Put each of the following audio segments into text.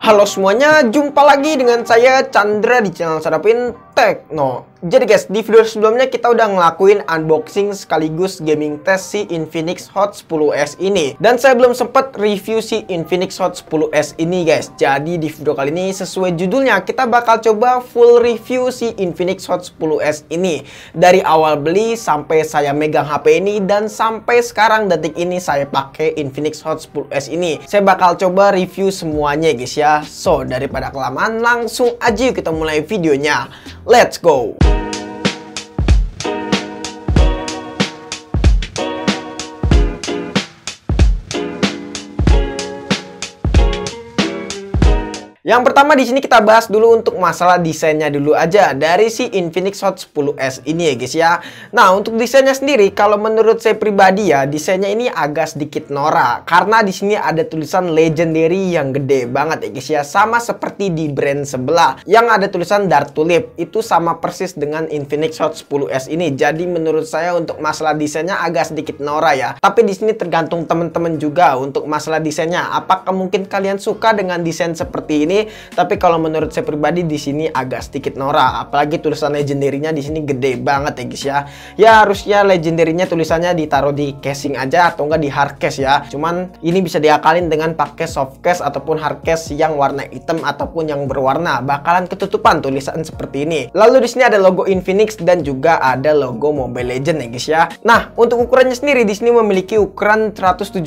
Halo semuanya, jumpa lagi dengan saya Chandra di channel Sadapin Tekno. Jadi guys, di video sebelumnya kita udah ngelakuin unboxing sekaligus gaming test si Infinix Hot 10s ini. Dan saya belum sempat review si Infinix Hot 10s ini guys. Jadi di video kali ini sesuai judulnya, kita bakal coba full review si Infinix Hot 10s ini. Dari awal beli sampai saya megang HP ini dan sampai sekarang detik ini saya pakai Infinix Hot 10s ini. Saya bakal coba review semuanya guys ya. So, daripada kelamaan langsung aja yuk kita mulai videonya. Let's go! Yang pertama di sini kita bahas dulu untuk masalah desainnya dulu aja dari si Infinix Hot 10s ini ya guys ya. Nah, untuk desainnya sendiri kalau menurut saya pribadi ya, desainnya ini agak sedikit norak karena di sini ada tulisan Legendary yang gede banget ya guys ya, sama seperti di brand sebelah yang ada tulisan Dark Tulip. Itu sama persis dengan Infinix Hot 10s ini. Jadi menurut saya untuk masalah desainnya agak sedikit norak ya. Tapi di sini tergantung teman-teman juga untuk masalah desainnya. Apakah mungkin kalian suka dengan desain seperti ini? Tapi kalau menurut saya pribadi di sini agak sedikit norak, apalagi tulisan legendary-nya di sini gede banget ya guys ya. Ya harusnya legendary-nya tulisannya ditaruh di casing aja atau enggak di hard case ya. Cuman ini bisa diakalin dengan pakai soft case ataupun hard case yang warna hitam ataupun yang berwarna, bakalan ketutupan tulisan seperti ini. Lalu di sini ada logo Infinix dan juga ada logo Mobile Legends ya guys ya. Nah, untuk ukurannya sendiri di sini memiliki ukuran 171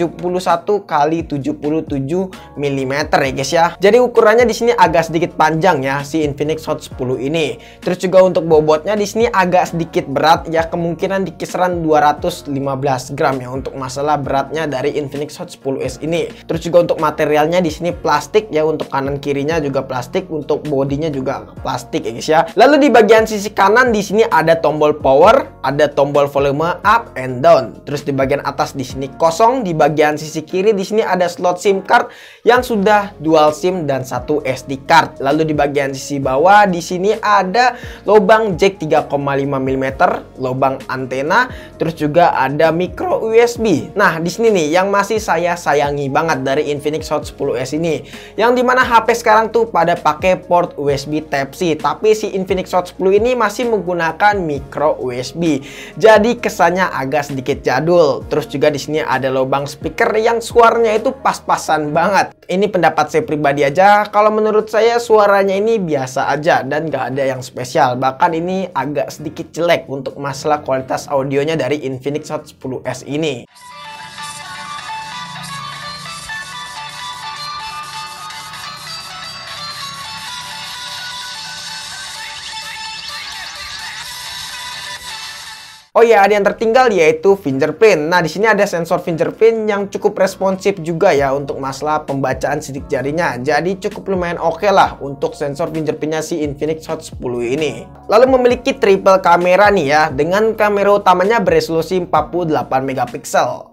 x 77 mm ya guys ya. Jadi ukurannya di sini agak sedikit panjang ya si Infinix Hot 10 ini. Terus juga untuk bobotnya di sini agak sedikit berat ya, kemungkinan di kisaran 215 gram ya untuk masalah beratnya dari Infinix Hot 10s ini. Terus juga untuk materialnya di sini plastik ya, untuk kanan kirinya juga plastik, untuk bodinya juga plastik ya guys ya. Lalu di bagian sisi kanan di sini ada tombol power, ada tombol volume up and down. Terus di bagian atas di sini kosong, di bagian sisi kiri di sini ada slot SIM card yang sudah dual SIM dan satu SD card. Lalu di bagian sisi bawah di sini ada lubang jack 3,5 mm, lubang antena, terus juga ada micro USB. Nah, di sini nih yang masih saya sayangi banget dari Infinix Hot 10s ini, yang dimana HP sekarang tuh pada pakai port USB Type-C, tapi si Infinix Hot 10 ini masih menggunakan micro USB. Jadi kesannya agak sedikit jadul. Terus juga di sini ada lubang speaker yang suaranya itu pas-pasan banget. Ini pendapat saya pribadi aja. Kalau menurut saya suaranya ini biasa aja dan gak ada yang spesial. Bahkan ini agak sedikit jelek untuk masalah kualitas audionya dari Infinix Hot 10s ini. Oh ya, ada yang tertinggal yaitu fingerprint. Nah, di sini ada sensor fingerprint yang cukup responsif juga ya untuk masalah pembacaan sidik jarinya. Jadi cukup lumayan oke lah untuk sensor fingerprintnya si Infinix Hot 10 ini. Lalu memiliki triple kamera nih ya, dengan kamera utamanya beresolusi 48 megapiksel.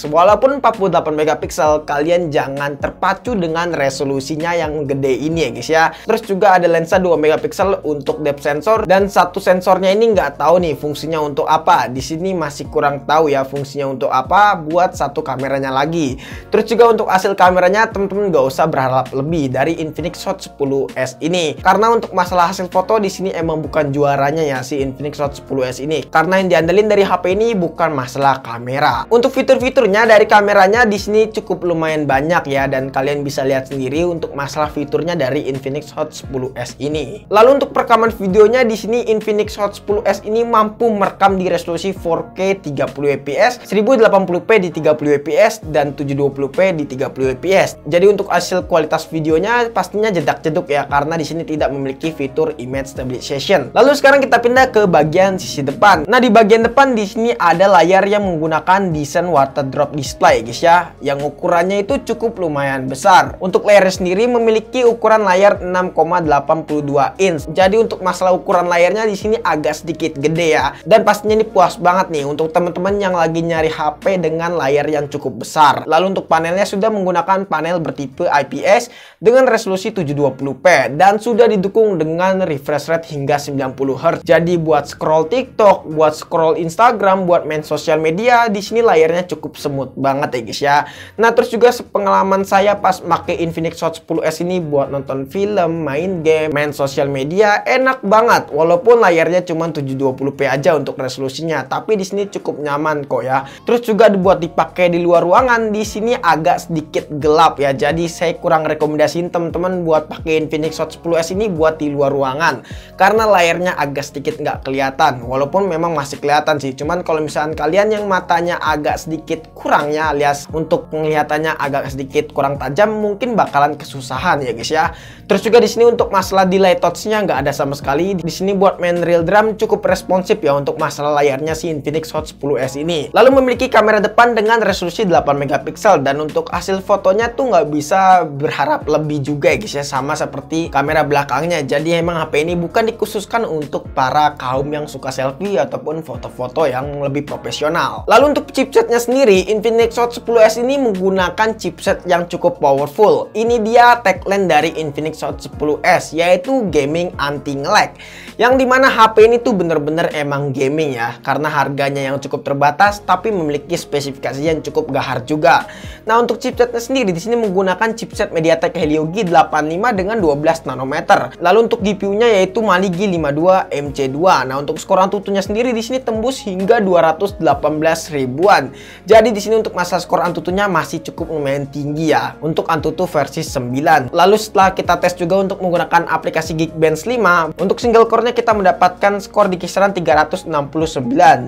Walaupun 48 megapiksel, kalian jangan terpacu dengan resolusinya yang gede ini ya guys ya. Terus juga ada lensa 2 megapiksel untuk depth sensor, dan satu sensornya ini nggak tahu nih fungsinya untuk apa. Di sini masih kurang tahu ya fungsinya untuk apa buat satu kameranya lagi. Terus juga untuk hasil kameranya temen-temen nggak usah berharap lebih dari Infinix Hot 10s ini, karena untuk masalah hasil foto di sini emang bukan juaranya ya si Infinix Hot 10s ini, karena yang diandelin dari HP ini bukan masalah kamera. Untuk fiturnya dari kameranya di sini cukup lumayan banyak ya, dan kalian bisa lihat sendiri untuk masalah fiturnya dari Infinix Hot 10s ini. Lalu untuk perekaman videonya di sini Infinix Hot 10s ini mampu merekam di resolusi 4K 30 fps, 1080p di 30 fps, dan 720p di 30 fps. Jadi untuk hasil kualitas videonya pastinya jedak-jeduk ya, karena di sini tidak memiliki fitur image stabilization. Lalu sekarang kita pindah ke bagian sisi depan. Nah, di bagian depan di sini ada layar yang menggunakan desain water drop display guys ya, yang ukurannya itu cukup lumayan besar. Untuk layarnya sendiri memiliki ukuran layar 6,82 inch. Jadi untuk masalah ukuran layarnya di sini agak sedikit gede ya, dan pastinya ini puas banget nih untuk teman-teman yang lagi nyari HP dengan layar yang cukup besar. Lalu untuk panelnya sudah menggunakan panel bertipe IPS dengan resolusi 720p dan sudah didukung dengan refresh rate hingga 90 Hz. Jadi buat scroll TikTok, buat scroll Instagram, buat main sosial media, di sini layarnya cukup smooth banget ya guys ya. Nah terus juga pengalaman saya pas pakai Infinix Hot 10s ini buat nonton film, main game, main sosial media enak banget. Walaupun layarnya cuma 720p aja untuk resolusinya, tapi di sini cukup nyaman kok ya. Terus juga buat dipakai di luar ruangan, di sini agak sedikit gelap ya. Jadi saya kurang rekomendasiin teman-teman buat pakai Infinix Hot 10s ini buat di luar ruangan karena layarnya agak sedikit nggak kelihatan. Walaupun memang masih kelihatan sih, cuman kalau misalkan kalian yang matanya agak sedikit kurangnya alias untuk penglihatannya agak sedikit kurang tajam, mungkin bakalan kesusahan ya guys ya. Terus juga di sini untuk masalah delay touch-nya nggak ada sama sekali. Di sini buat main real drum cukup responsif ya untuk masalah layarnya si Infinix Hot 10s ini. Lalu memiliki kamera depan dengan resolusi 8 megapiksel dan untuk hasil fotonya tuh nggak bisa berharap lebih juga ya guys ya, sama seperti kamera belakangnya. Jadi emang HP ini bukan dikhususkan untuk para kaum yang suka selfie ataupun foto-foto yang lebih profesional. Lalu untuk chipsetnya sendiri, Infinix Hot 10s ini menggunakan chipset yang cukup powerful. Ini dia tagline dari Infinix Hot 10s, yaitu gaming anti nge-lag. Yang dimana HP ini tuh bener-bener emang gaming ya, karena harganya yang cukup terbatas tapi memiliki spesifikasi yang cukup gahar juga. Nah untuk chipsetnya sendiri di sini menggunakan chipset MediaTek Helio G85 dengan 12 nanometer. Lalu untuk GPU-nya yaitu Mali G52 MC2. Nah untuk skor Antutunya sendiri di sini tembus hingga 218 ribuan. Jadi di sini untuk masalah skor Antutunya masih cukup lumayan tinggi ya untuk Antutu versi 9. Lalu setelah kita tes juga untuk menggunakan aplikasi Geekbench 5, untuk single core-nya kita mendapatkan skor di kisaran 369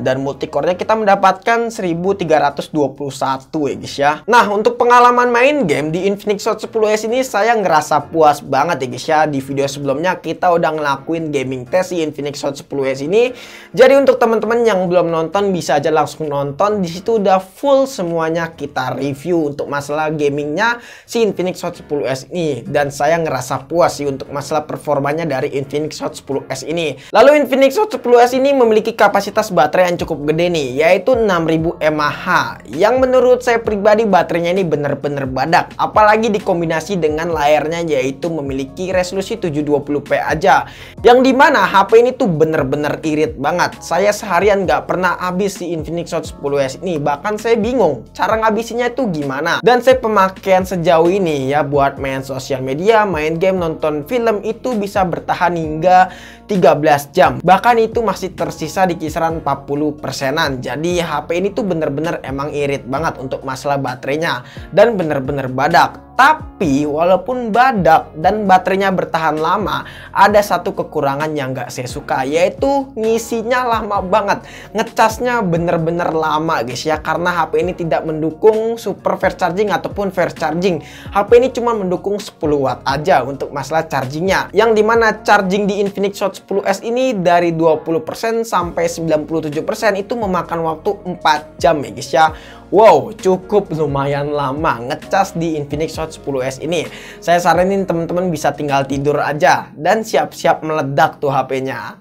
dan multicore-nya kita mendapatkan 1321 ya guys ya. Nah untuk pengalaman main game di Infinix Hot 10s ini saya ngerasa puas banget ya guys ya. Di video sebelumnya kita udah ngelakuin gaming test di Infinix Hot 10s ini. Jadi untuk teman-teman yang belum nonton bisa aja langsung nonton. Di situ udah full semuanya kita review untuk masalah gamingnya si Infinix Hot 10s ini, dan saya ngerasa puas sih untuk masalah performanya dari Infinix Hot 10s ini. Lalu Infinix Hot 10s ini memiliki kapasitas baterai yang cukup gede nih, yaitu 6000 mAh, yang menurut saya pribadi baterainya ini bener-bener badak, apalagi dikombinasi dengan layarnya yaitu memiliki resolusi 720p aja, yang dimana HP ini tuh bener-bener irit banget. Saya seharian nggak pernah habis di Infinix Hot 10s ini, bahkan saya bingung cara ngabisinnya itu gimana. Dan saya pemakaian sejauh ini ya buat main sosial media, main game, nonton film itu bisa bertahan hingga 13 jam. Bahkan itu masih tersisa di kisaran 40%-an. Jadi HP ini tuh bener-bener emang irit banget untuk masalah baterainya dan bener-bener badak. Tapi walaupun badak dan baterainya bertahan lama, ada satu kekurangan yang nggak saya suka, yaitu ngisinya lama banget. Ngecasnya bener-bener lama guys ya, karena HP ini tidak mendukung super fast charging ataupun fast charging. HP ini cuma mendukung 10 watt aja untuk masalah chargingnya, yang dimana charging di Infinix Hot 10s ini dari 20% sampai 97% itu memakan waktu 4 jam ya guys ya. Wow, cukup lumayan lama ngecas di Infinix Hot 10s ini. Saya saranin teman-teman bisa tinggal tidur aja dan siap-siap meledak tuh HP-nya.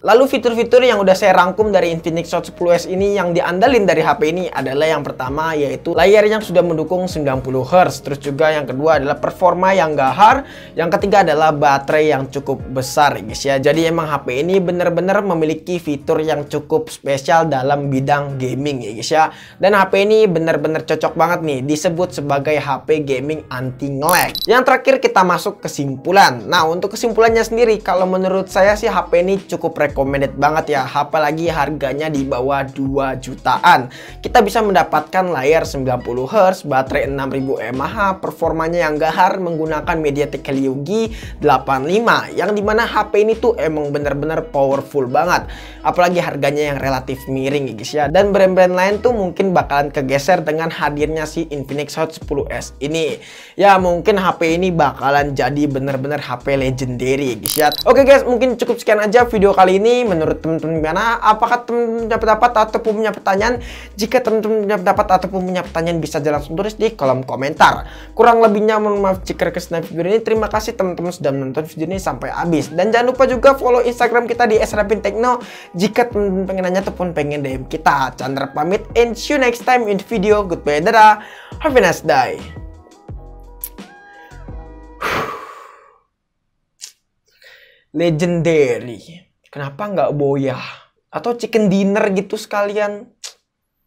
Lalu fitur-fitur yang udah saya rangkum dari Infinix Hot 10s ini yang diandalin dari HP ini adalah yang pertama yaitu layar yang sudah mendukung 90Hz. Terus juga yang kedua adalah performa yang gahar. Yang ketiga adalah baterai yang cukup besar guys ya. Jadi emang HP ini bener-bener memiliki fitur yang cukup spesial dalam bidang gaming ya guys ya. Dan HP ini bener-bener cocok banget nih disebut sebagai HP gaming anti nge-lag. Yang terakhir kita masuk kesimpulan. Nah untuk kesimpulannya sendiri, kalau menurut saya sih HP ini cukup recommended banget ya, apalagi harganya di bawah 2 jutaan. Kita bisa mendapatkan layar 90Hz, baterai 6000 mAh, performanya yang gahar menggunakan MediaTek Helio G85, yang dimana HP ini tuh emang bener-bener powerful banget, apalagi harganya yang relatif miring ya guys ya. Dan brand-brand lain tuh mungkin bakalan kegeser dengan hadirnya si Infinix Hot 10s ini. Ya mungkin HP ini bakalan jadi bener-bener HP legendary guys ya. Oke guys, mungkin cukup sekian aja video kali ini. Menurut teman-teman gimana? Apakah teman-teman dapat ataupun punya pertanyaan? Jika teman-teman dapat ataupun punya pertanyaan bisa langsung tulis di kolom komentar. Kurang lebihnya mohon maaf jika kesalahan video ini. Terima kasih teman-teman sudah menonton video ini sampai habis. Dan jangan lupa juga follow Instagram kita di @rapintekno jika teman-teman pengen nanya ataupun pengen DM kita. Chandra pamit and see you next time in video. Goodbye, dadah. Have a nice day. Legendary. Kenapa nggak boya? Atau chicken dinner gitu sekalian?